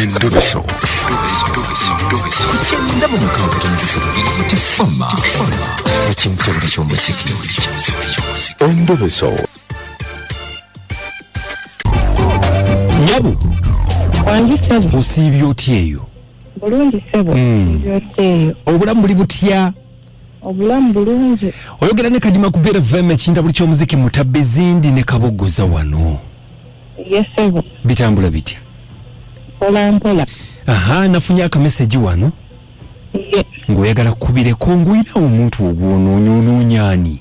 Endobeso. Kugenda mu mukaaga tonzifuna tifama ekintu ky'omuziki. Endobeso. Nyabu wangi sebo osiibye otya eyo? bulungi sebo otya obulamu buli butya? obulamu bulungi. Oyogera ne Kadima kubeera FM ekintabuli ky'omuziki mutabbe zindi ne kabogoza wano. Yes sebo Bitambula bitya? Mpola. Aha, nafunye akameseji wano. Ng'oyagala kubireko ng'oyina omuntu ogw'onoonya ani?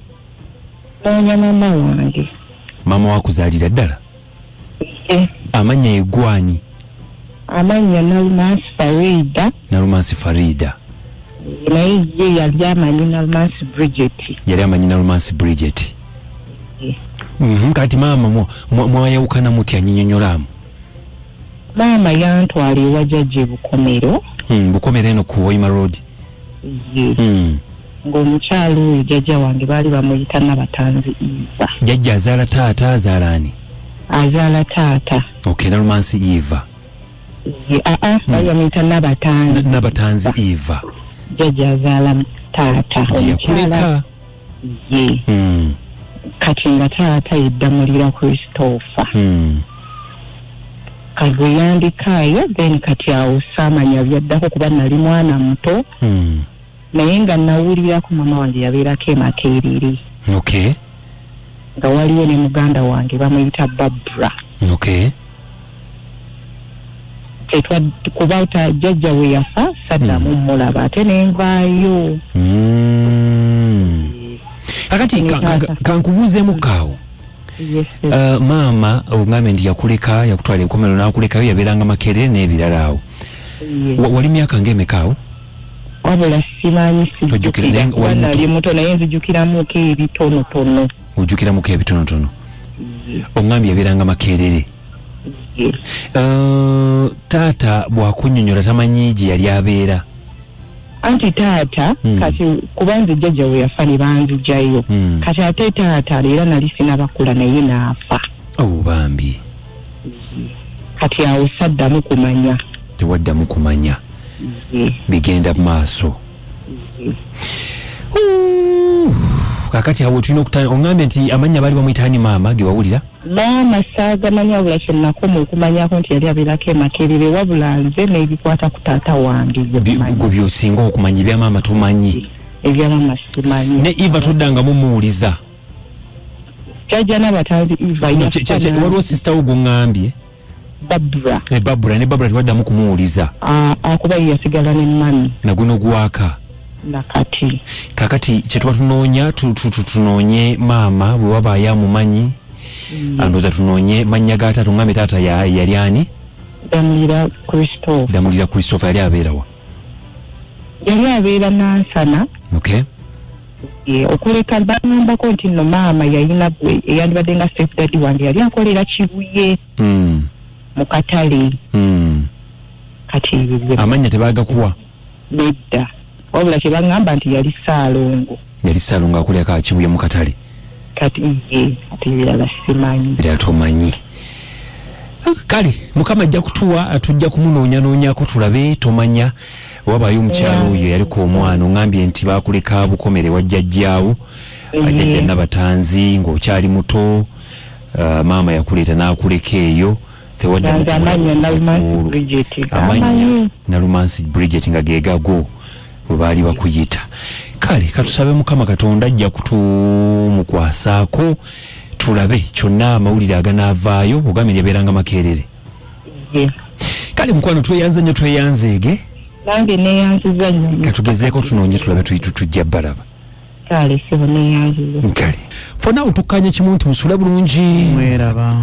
Noonya mama wange. Mama wakuzaalira ddala? Amanya ye gwani? Amanya Nalumansi Farida. Naye ye yali amanyi Nalumansi Bridget. Yali amanyi Nalumansi Bridget. Kati mama mwayawukana mutya nyinyonyolamu? Mama yantwala ewa jjajja Bukomero. Bukomero eno ku Waima Road. Ng'omukyalo oyo jjajja wange baali bamuyita Nabatanzi Eva. Jjajja azaala taata azaala ani? Azaala taata. Okay, Nalumansi Eva. Baali bamuyita Nabatanzi Eva. Jjajja azaala taata. Yakuleka? Kati nga taata yeddamulira Christopher. Kagwe yandikaayo then kati awo saamanya byaddako kuba nali mwana muto. Naye nga nawulira ku mama wange yabeerako e Makerere. Okay. Nga waliwo ne muganda wange bamuyita Barbara. Okay. Kuba jjajja we yafa saddamu mulaba ate nenvaayo. Akati kankubuuzeemu kaawo. Yes, mama ongambe nti yakuleka yakutwala Bukomero n'akulekayo yabeeranga Makerere n'ebirala awo. Wali myaka ng'emeka awo? Wabula simanyi sijjukira. Nali muto naye nzijukiramuko ebitonotono. Ojjukiramuko ebitonotono? Ongambe yabeeranga Makerere. Taata bw'akunnyonnyola tamanyi gye yali abeera? Anti taata kati kubanze jjajja we yafa ne banzijayo. Kati ate taata era nali sinabakula naye n'afa. Bambi. Kati awo saddamu kumanya. Tewaddamu kumanya. Bigenda mu maaso. Kakati awo tulina ongambe nti amanya baali bamuyitaani maama ge wawulira? Maama saagamanya wabula kye nakoma okumanyako nti yali abeerako e Makerere wabula nze n'ebikwata ku taata wange. Gwe by'osinga okumanya ebya maama tomanyi? Ebya maama simanyi. Ne Eva toddangamu muwuliza? Jjajja Nabatanzi Eva waliwo sisita wo gw'oŋŋambye? Barbara. Ne Barbara tewaddamu kumuwuliza? Kuba ye yasigala ne mami. Nagwe n'ogwaka? Nakati. Kakati kye tuba tunoonya tunoonye maama bwe wabaayo amumanyi. Andooza tunoonye mannya ga taata ongambe taata yali ani? Damulira Christopher yali abeerawa? Yali abeera Nansana. Okay. Okuleka bangambako nti nno maama yalina gwe eyandibadde nga step daddy wange yali akolera Kibuye mu katale. Kati ebyo amanya tebaagakuwa? Nedda. Wabula kye bangamba nti yali Ssaalongo. Yali Ssaalongo akolera Kibuye mu katale? Kati ebirala simanyi. Ebirala tomanyi. Kale Mukama ajja kutuwa tujja kumunoonyanoonyako tulabe tomanya wabaayo omukyalo oyo yaliko omwana ongambye nti baakuleka Bukomere wajjajjaawo ajjajja Nabatanzi ng'okyali muto maama yakuleeta n'akuleka eyo amanya Nalumansi Bridget nga geegago bwe baali bakuyita. Kale katusabe Mukama Katonda ajja kutumukwasaako tulabe kyonna amawulire aganaavaayo ogambye yabeeranga Makerere. Kale mukwano tweyanze nnyo tweyanzeege. Nange neeyanziza nnyo. Katugezeeko tunoonye tulabe tujja balaba. Kale sibo neeyanziza. Kale fona utukanye kimu nti musula bulungi. Mweraba.